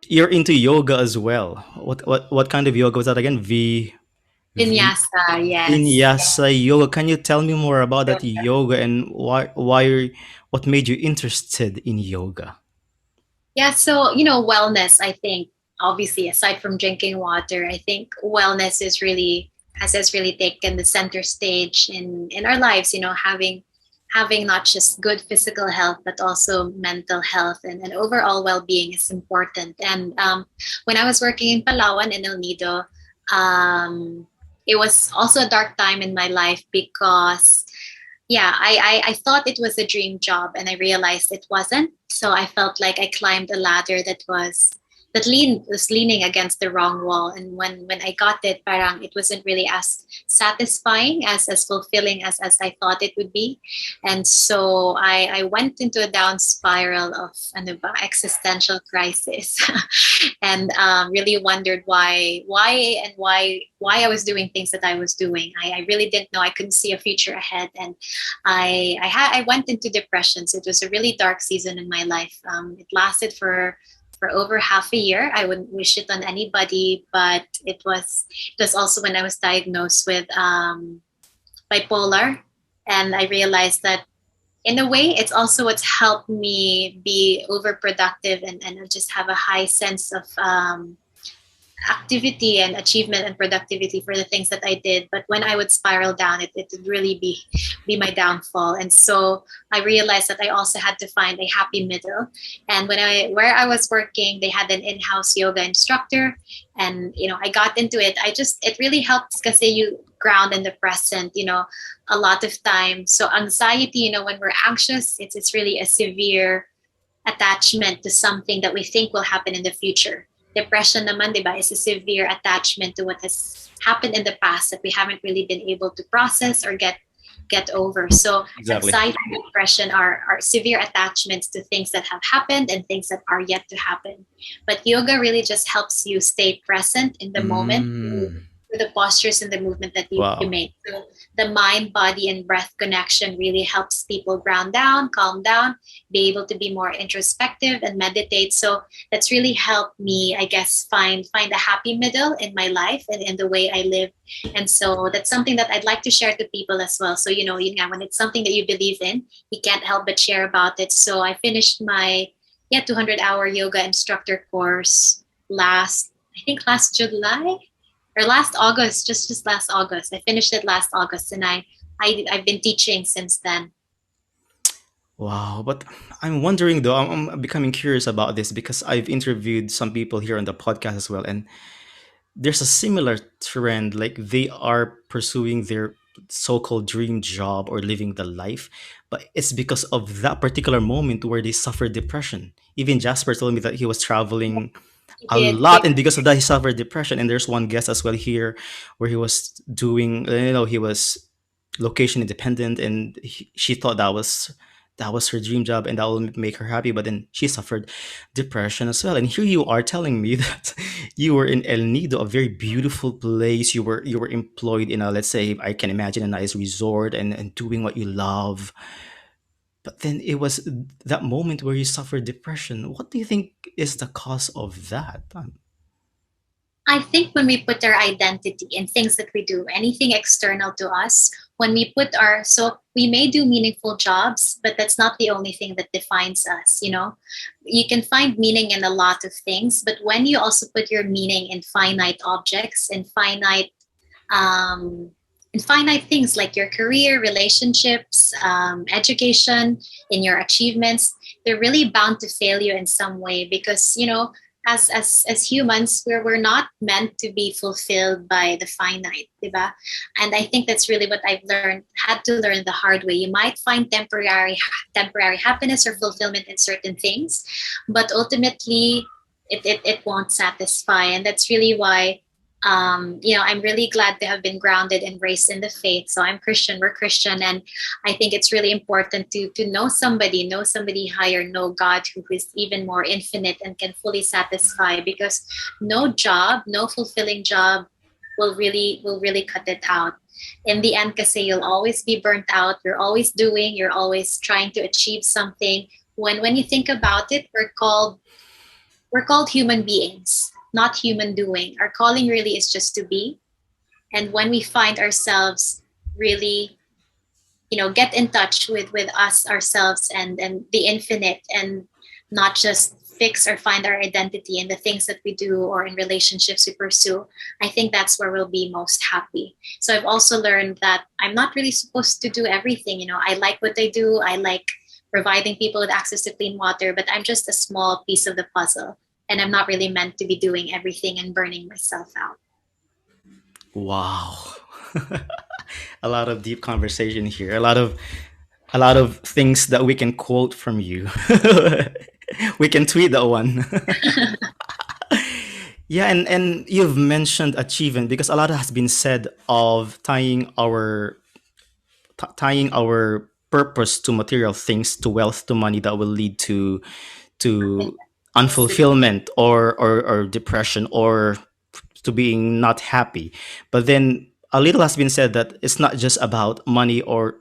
you're into yoga as well. What kind of yoga was that again? V Vinyasa, yes. Vinyasa yoga. Can you tell me more about that yoga and what made you interested in yoga? Yeah, so wellness, I think, obviously, aside from drinking water, I think wellness is really has really taken the center stage in our lives, having not just good physical health, but also mental health and overall well-being is important. And when I was working in Palawan in El Nido, um, it was also a dark time in my life because yeah, I thought it was a dream job and I realized it wasn't. So I felt like I climbed a ladder that was leaning against the wrong wall. And when I got it, parang it wasn't really as satisfying as fulfilling as I thought it would be. And so I went into a down spiral of existential crisis and really wondered why I was doing things that I was doing. I really didn't know. I couldn't see a future ahead, and I went into depression. So it was a really dark season in my life. It lasted for over half a year. I wouldn't wish it on anybody, but it was also when I was diagnosed with bipolar, and I realized that in a way it's also what's helped me be overproductive and just have a high sense of activity and achievement and productivity for the things that I did. But when I would spiral down, it would really be my downfall. And so I realized that I also had to find a happy middle. And where I was working, they had an in-house yoga instructor, and I got into it. It really helps because you ground in the present. A lot of times. So anxiety, when we're anxious, it's really a severe attachment to something that we think will happen in the future. Depression naman, di ba, is a severe attachment to what has happened in the past that we haven't really been able to process or get over. So Exactly. anxiety and depression are severe attachments to things that have happened and things that are yet to happen. But yoga really just helps you stay present in the moment Mm, through the postures and the movement that you wow. make. So the mind, body, and breath connection really helps people ground down, calm down, be able to be more introspective and meditate. So that's really helped me, I guess, find a happy middle in my life and in the way I live. And so that's something that I'd like to share to people as well. So when it's something that you believe in, you can't help but share about it. So I finished my 200-hour yoga instructor course I think last July or last August, just last August. I finished it last August, and I've been teaching since then. Wow, but I'm wondering though, I'm becoming curious about this because I've interviewed some people here on the podcast as well, and there's a similar trend. Like they are pursuing their so-called dream job or living the life, but it's because of that particular moment where they suffer depression. Even Jasper told me that he was traveling He a did. lot, and because of that, he suffered depression. And there's one guest as well here where he was doing, he was location independent, and she thought that was her dream job and that will make her happy, but then she suffered depression as well. And here you are telling me that you were in El Nido, a very beautiful place. You were employed in a, let's say, I can imagine, a nice resort, and doing what you love. But then it was that moment where you suffered depression. What do you think is the cause of that? I think when we put our identity in things that we do, anything external to us, when we so we may do meaningful jobs, but that's not the only thing that defines us. You can find meaning in a lot of things, but when you also put your meaning in finite objects um, and finite things like your career, relationships, education, in your achievements, they're really bound to fail you in some way because as humans, we're not meant to be fulfilled by the finite, diba? And I think that's really what had to learn the hard way. You might find temporary happiness or fulfillment in certain things, but ultimately it won't satisfy. And that's really why I'm really glad to have been grounded and raised in the faith. So I'm Christian, we're Christian, and I think it's really important to know somebody higher, know God who is even more infinite and can fully satisfy. Because no job, no fulfilling job, will really cut it out. In the end, kasi you'll always be burnt out. You're always trying to achieve something. When you think about it, we're called we're called human beings, not human doing. Our calling really is just to be. And when we find ourselves really, get in touch with us ourselves and the infinite, and not just fix or find our identity in the things that we do or in relationships we pursue, I think that's where we'll be most happy. So I've also learned that I'm not really supposed to do everything. I like what I do. I like providing people with access to clean water, but I'm just a small piece of the puzzle, and I'm not really meant to be doing everything and burning myself out. Wow. A lot of deep conversation here. A lot of things that we can quote from you. We can tweet that one. Yeah, and you've mentioned achievement because a lot has been said of tying our purpose to material things, to wealth, to money, that will lead to Mostly. unfulfillment, or depression, or to being not happy. But then a little has been said that it's not just about money or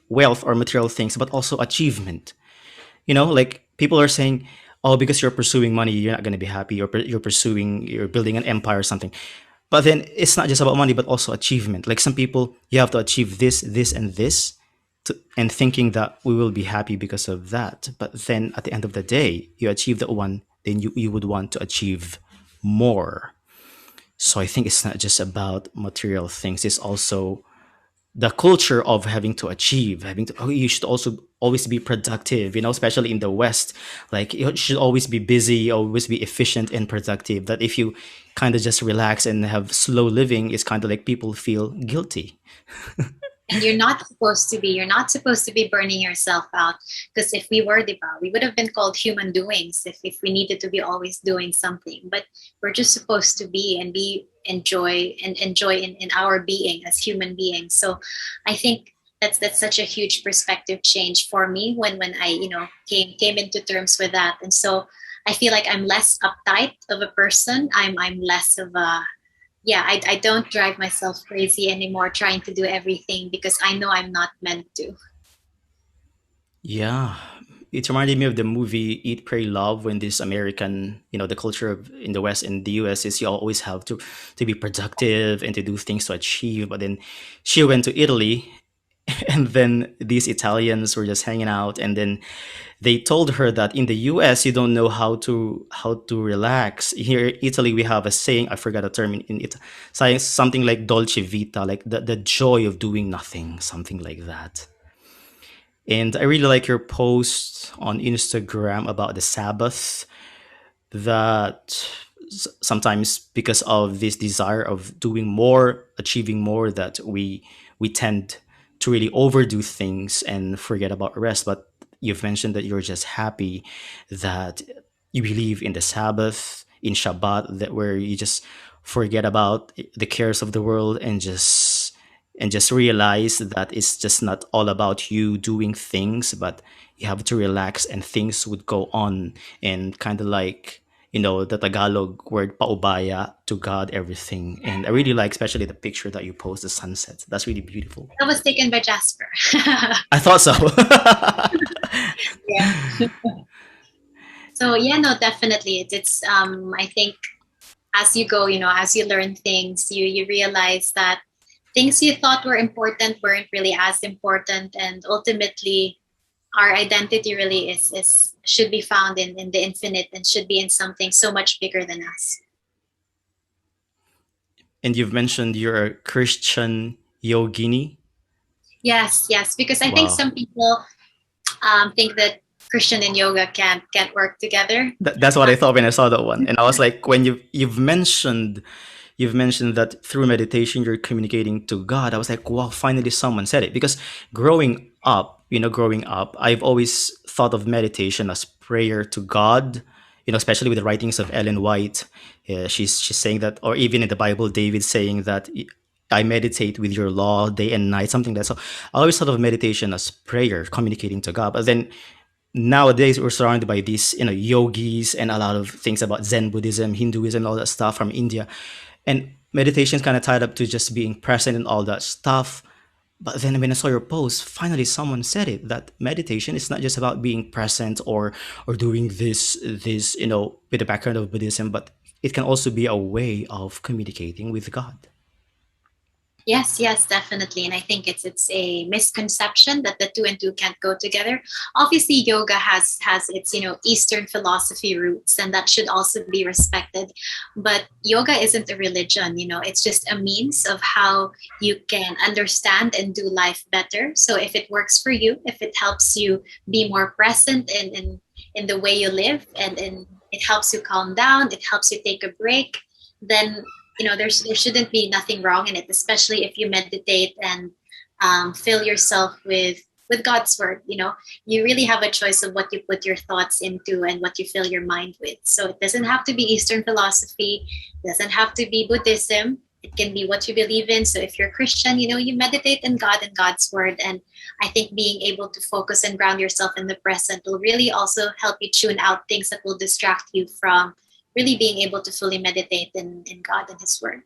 wealth or material things, but also achievement. Like people are saying, oh, because you're pursuing money, you're not going to be happy, or you're building an empire or something. But then it's not just about money, but also achievement. Like some people, you have to achieve this, this, and this, and thinking that we will be happy because of that. But then at the end of the day, you achieve that one, then you would want to achieve more. So I think it's not just about material things. It's also the culture of having to achieve, oh, you should also always be productive, especially in the West. Like you should always be busy, always be efficient and productive. That if you kind of just relax and have slow living, it's kind of like people feel guilty. And you're not supposed to be burning yourself out, because if we were devout, we would have been called human doings if we needed to be always doing something. But we're just supposed to be and be enjoy in our being as human beings. So I think that's such a huge perspective change for me when I came into terms with that. And so I feel like I'm less uptight of a person. I'm less of a, yeah, I don't drive myself crazy anymore trying to do everything, because I know I'm not meant to. Yeah, it reminded me of the movie Eat, Pray, Love, when this American, the culture in the West, in the US, is you always have to be productive and to do things to achieve. But then she went to Italy, and then these Italians were just hanging out, and then they told her that in the US you don't know how to relax. Here in Italy we have a saying, I forgot the term in it, saying something like dolce vita, like the joy of doing nothing, something like that. And I really like your post on Instagram about the Sabbath, that sometimes because of this desire of doing more, achieving more, that we tend to really overdo things and forget about rest. But you've mentioned that you're just happy that you believe in the Sabbath, in Shabbat, that where you just forget about the cares of the world, and just realize that it's just not all about you doing things, but you have to relax and things would go on. And kind of like, the Tagalog word paubaya, to God everything. And I really like especially the picture that you post, the sunset. That's really beautiful. That was taken by Jasper. I thought so. Yeah. So yeah, no, definitely. I think as you go, as you learn things, you realize that things you thought were important weren't really as important, and ultimately our identity really is should be found in the infinite, and should be in something so much bigger than us. And you've mentioned you're a Christian yogini. Yes, yes, because I think Wow. some people think that Christian and yoga can't work together. That's what I thought when I saw that one. And I was like, when you've mentioned that through meditation you're communicating to God. I was like, wow, finally someone said it. Because growing up, I've always thought of meditation as prayer to God. Especially with the writings of Ellen White. She's saying that, or even in the Bible, David saying that, I meditate with your law day and night, something like that. So I always thought of meditation as prayer, communicating to God. But then nowadays we're surrounded by these yogis and a lot of things about Zen Buddhism, Hinduism, all that stuff from India. And meditation is kind of tied up to just being present and all that stuff. But then when I saw your post, finally someone said it, that meditation is not just about being present or doing this, with the background of Buddhism, but it can also be a way of communicating with God. Yes, yes, definitely. And I think it's a misconception that the two and two can't go together. Obviously, yoga has its, Eastern philosophy roots, and that should also be respected. But yoga isn't a religion, it's just a means of how you can understand and do life better. So if it works for you, if it helps you be more present in the way you live, and it helps you calm down, it helps you take a break, then there shouldn't be nothing wrong in it, especially if you meditate and fill yourself with God's word. You really have a choice of what you put your thoughts into and what you fill your mind with. So it doesn't have to be Eastern philosophy, doesn't have to be Buddhism. It can be what you believe in. So if you're Christian, you meditate in God and God's word. And I think being able to focus and ground yourself in the present will really also help you tune out things that will distract you from really being able to fully meditate in God and His Word.